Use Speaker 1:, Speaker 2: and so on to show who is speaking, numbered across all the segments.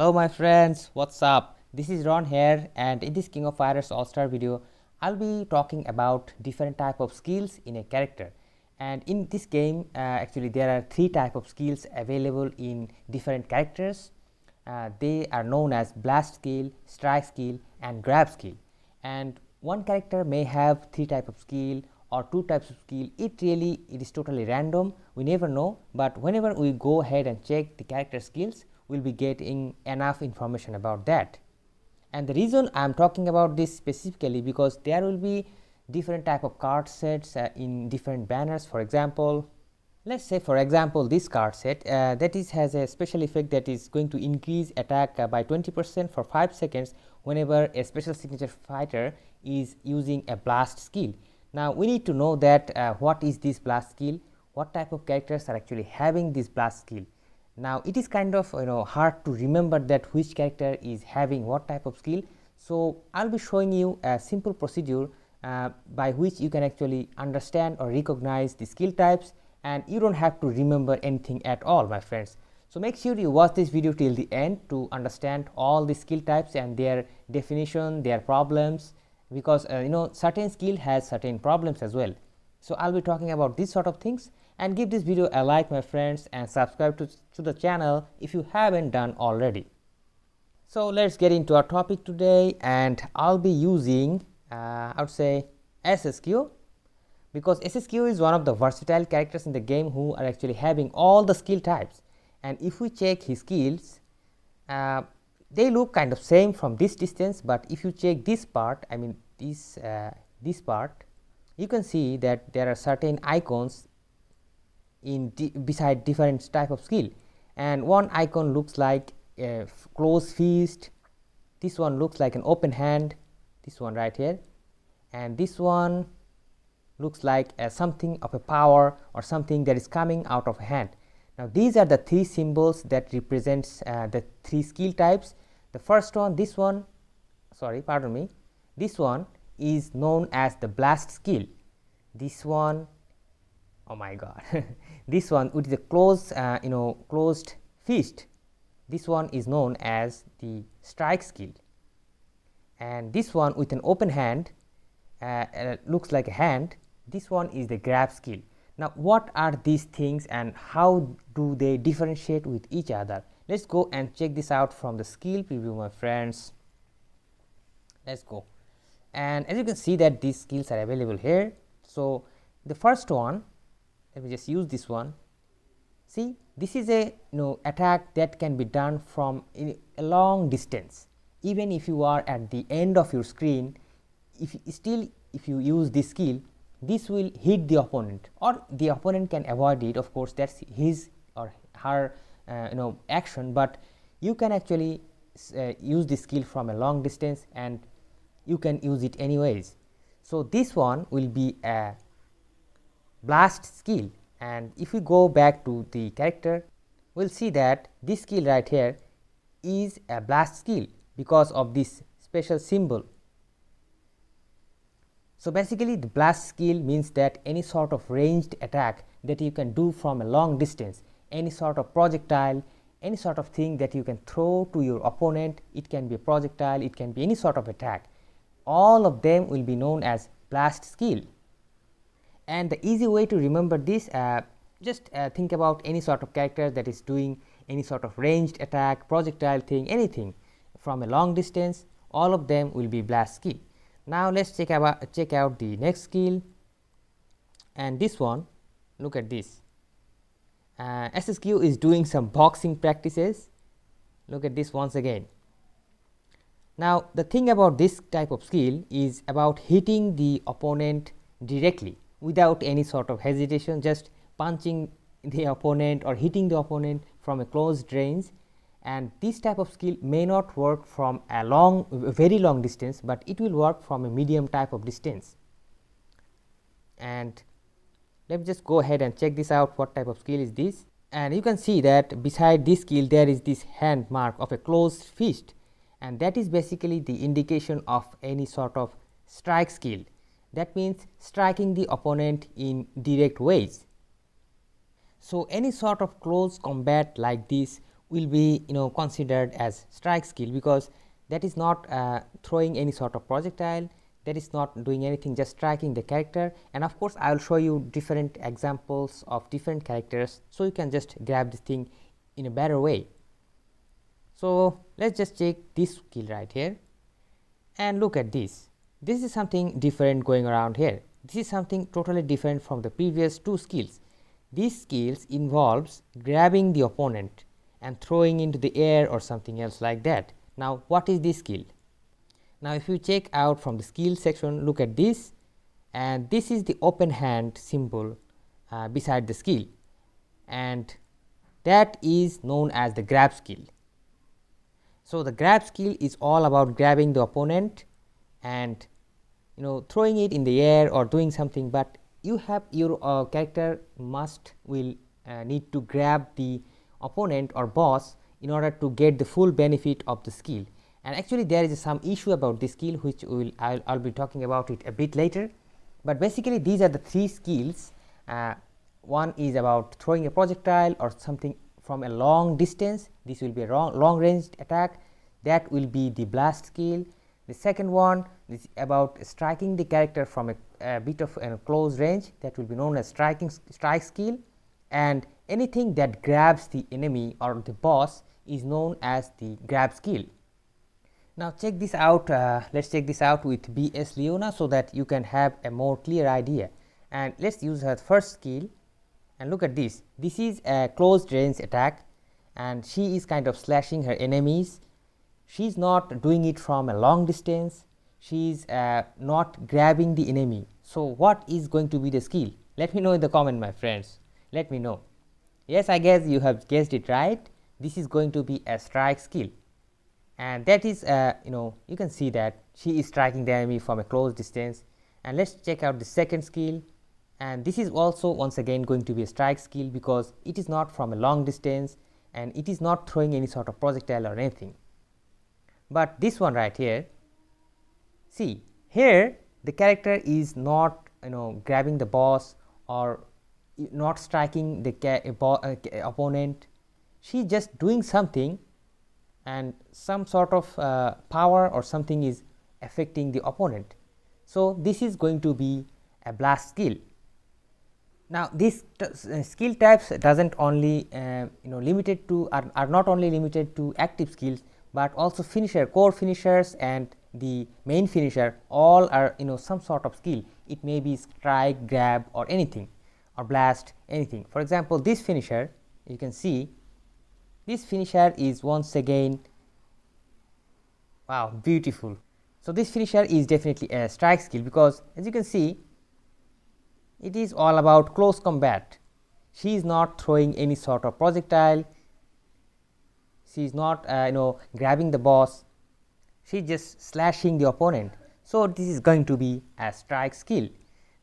Speaker 1: Hello my friends, what's up? This is Ron here, and in this King of Fighters All-Star video, I'll be talking about different type of skills in a character. And in this game, actually there are three type of skills available in different characters. They are known as blast skill, strike skill, and grab skill. And one character may have three type of skill or two types of skill. It is totally random. We never know. But whenever we go ahead and check the character skills, we'll be getting enough information about that. And the reason I'm talking about this specifically because there will be different type of card sets in different banners. For example, let's say for example this card set has a special effect that is going to increase attack by 20% for 5 seconds whenever a special signature fighter is using a blast skill. Now we need to know that what is this blast skill, what type of characters are actually having this blast skill. Now it is kind of hard to remember that which character is having what type of skill. So I'll be showing you a simple procedure by which you can actually understand or recognize the skill types, and you don't have to remember anything at all, my friends. So make sure you watch this video till the end to understand all the skill types and their definition, their problems, because certain skill has certain problems as well. So I'll be talking about these sort of things, and give this video a like, my friends, and subscribe to the channel if you haven't done already. So let's get into our topic today, and I'll be using I would say SSQ, because SSQ is one of the versatile characters in the game who are actually having all the skill types. And if we check his skills, they look kind of same from this distance, but if you check this part, I mean this part, you can see that there are certain icons beside different type of skill, and one icon looks like a closed fist, this one looks like an open hand, this one right here, and this one looks like something of a power or something that is coming out of a hand. Now these are the three symbols that represents the three skill types. The first one, this one is known as the blast skill. This one, oh my god, this one with the closed fist, this one is known as the strike skill, and this one with an open hand looks like a hand, this one is the grab skill. Now what are these things and how do they differentiate with each other? Let's go and check this out from the skill preview, my friends. Let's go. And as you can see that these skills are available here. So the first one, let me just use this one. See, this is a attack that can be done from a long distance. Even if you are at the end of your screen, if you use this skill, this will hit the opponent, or the opponent can avoid it. Of course, that's his or her action, but you can actually use this skill from a long distance, and you can use it anyways. So this one will be a blast skill, and if we go back to the character, we'll see that this skill right here is a blast skill because of this special symbol. So basically the blast skill means that any sort of ranged attack that you can do from a long distance, any sort of projectile, any sort of thing that you can throw to your opponent, it can be a projectile, it can be any sort of attack, all of them will be known as blast skill. And the easy way to remember this, just think about any sort of character that is doing any sort of ranged attack, projectile thing, anything from a long distance, all of them will be blast skill. Now let's check out the next skill, and this one, look at this. SSQ is doing some boxing practices. Look at this once again. Now the thing about this type of skill is about hitting the opponent directly without any sort of hesitation, just punching the opponent or hitting the opponent from a closed range. And this type of skill may not work from a very long distance, but it will work from a medium type of distance. And let's just go ahead and check this out, what type of skill is this. And you can see that beside this skill there is this hand mark of a closed fist, and that is basically the indication of any sort of strike skill. That means striking the opponent in direct ways. So any sort of close combat like this will be considered as strike skill, because that is not throwing any sort of projectile, that is not doing anything, just striking the character. And of course I will show you different examples of different characters, so you can just grab this thing in a better way. So let's just check this skill right here and look at this. This is something different going around here. This is something totally different from the previous two skills. These skills involves grabbing the opponent and throwing into the air or something else like that. Now what is this skill? Now if you check out from the skill section, look at this, and this is the open hand symbol beside the skill, and that is known as the grab skill. So the grab skill is all about grabbing the opponent and throwing it in the air or doing something, but you have your character will need to grab the opponent or boss in order to get the full benefit of the skill. And actually there is some issue about this skill, which I'll be talking about it a bit later. But basically these are the three skills. One is about throwing a projectile or something from a long distance. This will be a long ranged attack, that will be the blast skill. The second one is about striking the character from a bit of a close range, that will be known as strike skill. And anything that grabs the enemy or the boss is known as the grab skill. Now check this out, let's check this out with BS Leona so that you can have a more clear idea. And let's use her first skill, and look at this. This is a closed range attack, and she is kind of slashing her enemies. She is not doing it from a long distance, she is not grabbing the enemy. So what is going to be the skill? Let me know in the comment, my friends, let me know. Yes, I guess you have guessed it right. This is going to be a strike skill, and that is you can see that she is striking the enemy from a close distance. And let's check out the second skill, and this is also once again going to be a strike skill, because it is not from a long distance and it is not throwing any sort of projectile or anything. But this one right here, see here the character is not grabbing the boss or not striking the opponent. She is just doing something, and some sort of power or something is affecting the opponent. So this is going to be a blast skill. Now these skill types doesn't only limited to are not only limited to active skills, but also finisher, core finishers and the main finisher, all are some sort of skill. It may be strike, grab or anything, or blast, anything. For example, this finisher, you can see this finisher is once again, wow, beautiful. So this finisher is definitely a strike skill, because as you can see it is all about close combat. She is not throwing any sort of projectile, she is not grabbing the boss, she is just slashing the opponent. So this is going to be a strike skill.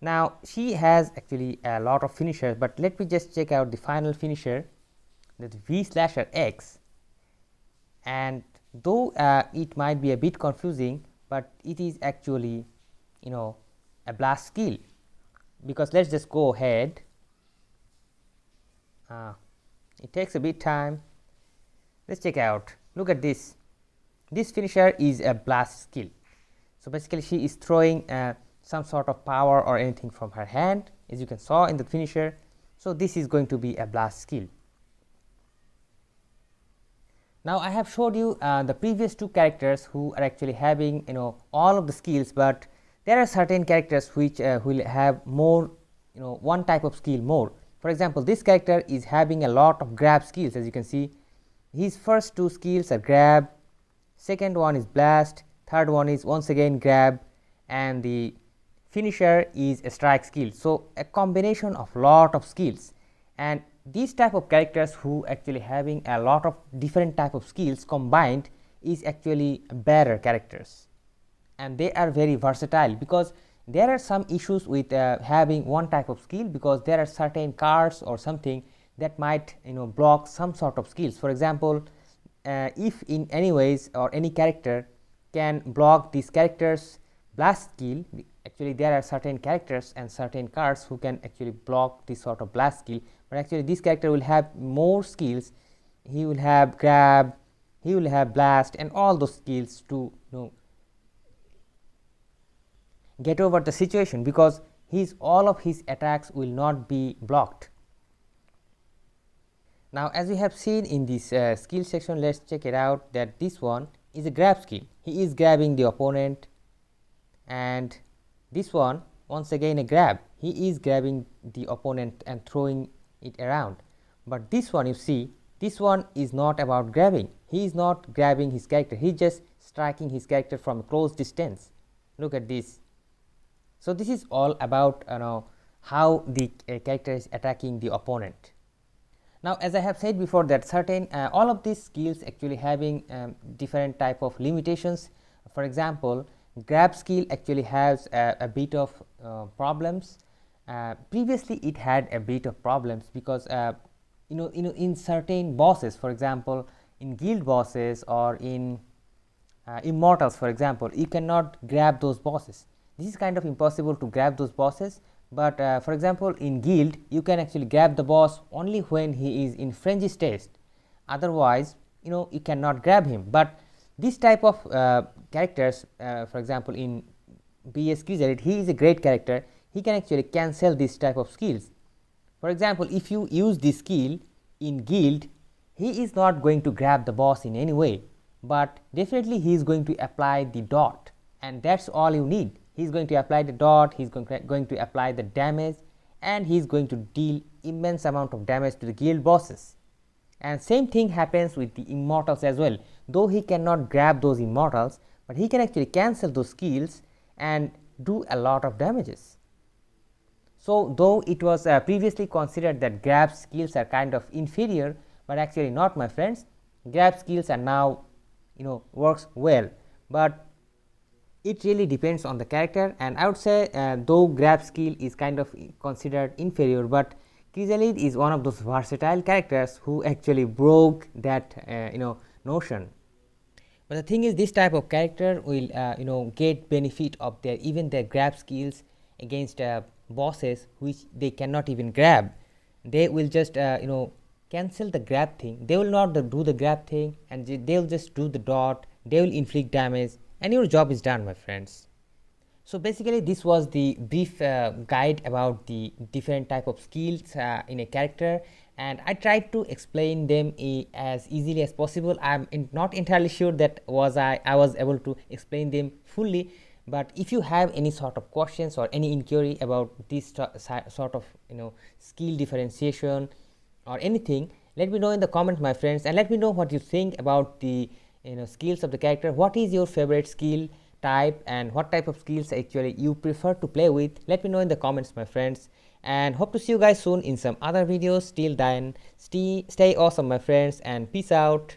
Speaker 1: Now she has actually a lot of finishers, but let me just check out the final finisher, that V/X. And though it might be a bit confusing, but it is actually a blast skill, because let's just go ahead. It takes a bit time. Let's check out, look at this. This finisher is a blast skill. So basically she is throwing some sort of power or anything from her hand, as you can saw in the finisher. So this is going to be a blast skill. Now I have showed you the previous two characters who are actually having all of the skills, but there are certain characters which will have more one type of skill more. For example, this character is having a lot of grab skills. As you can see, his first two skills are grab, second one is blast, third one is once again grab, and the finisher is a strike skill. So a combination of lot of skills, and these type of characters who actually having a lot of different type of skills combined is actually better characters, and they are very versatile, because there are some issues with having one type of skill, because there are certain cards or something that might block some sort of skills. For example, if in any ways or any character can block this character's blast skill, actually there are certain characters and certain cards who can actually block this sort of blast skill, but actually this character will have more skills he will have grab, he will have blast, and all those skills to get over the situation, because all of his attacks will not be blocked. Now, as we have seen in this skill section, let's check it out, that this one is a grab skill. He is grabbing the opponent, and this one once again a grab. He is grabbing the opponent and throwing it around. But this one, you see, this one is not about grabbing. He is not grabbing his character. He is just striking his character from a close distance. Look at this. So this is all about how the character is attacking the opponent. Now, as I have said before, that certain all of these skills actually having different type of limitations. For example, grab skill actually has a bit of problems. Previously, it had a bit of problems because in certain bosses, for example, in guild bosses or in immortals, for example, you cannot grab those bosses. This is kind of impossible to grab those bosses. But for example, in guild, you can actually grab the boss only when he is in frenzy state. Otherwise, you cannot grab him. But this type of characters, for example, in BS Grizzled, he is a great character. He can actually cancel this type of skills. For example, if you use this skill in guild, he is not going to grab the boss in any way, but definitely he is going to apply the dot, and that's all you need. He is going to apply the dot, he is going to apply the damage, and he is going to deal immense amount of damage to the guild bosses. And same thing happens with the immortals as well. Though he cannot grab those immortals, but he can actually cancel those skills and do a lot of damages. So though it was previously considered that grab skills are kind of inferior, but actually not, my friends. Grab skills are now works well, but it really depends on the character. And I would say though grab skill is kind of considered inferior, but Grizzled is one of those versatile characters who actually broke that notion. But the thing is, this type of character will get benefit of even their grab skills against bosses which they cannot even grab. They will just cancel the grab thing. They will not do the grab thing, and they will just do the dot. They will inflict damage, and your job is done, my friends. So basically, this was the brief guide about the different type of skills in a character, and I tried to explain them as easily as possible. I'm not entirely sure that I was able to explain them fully, but if you have any sort of questions or any inquiry about this sort of skill differentiation or anything, let me know in the comments, my friends, and let me know what you think about the skills of the character. What is your favorite skill type, and what type of skills actually you prefer to play with? Let me know in the comments, my friends, and hope to see you guys soon in some other videos. Till then, stay awesome, my friends, and peace out.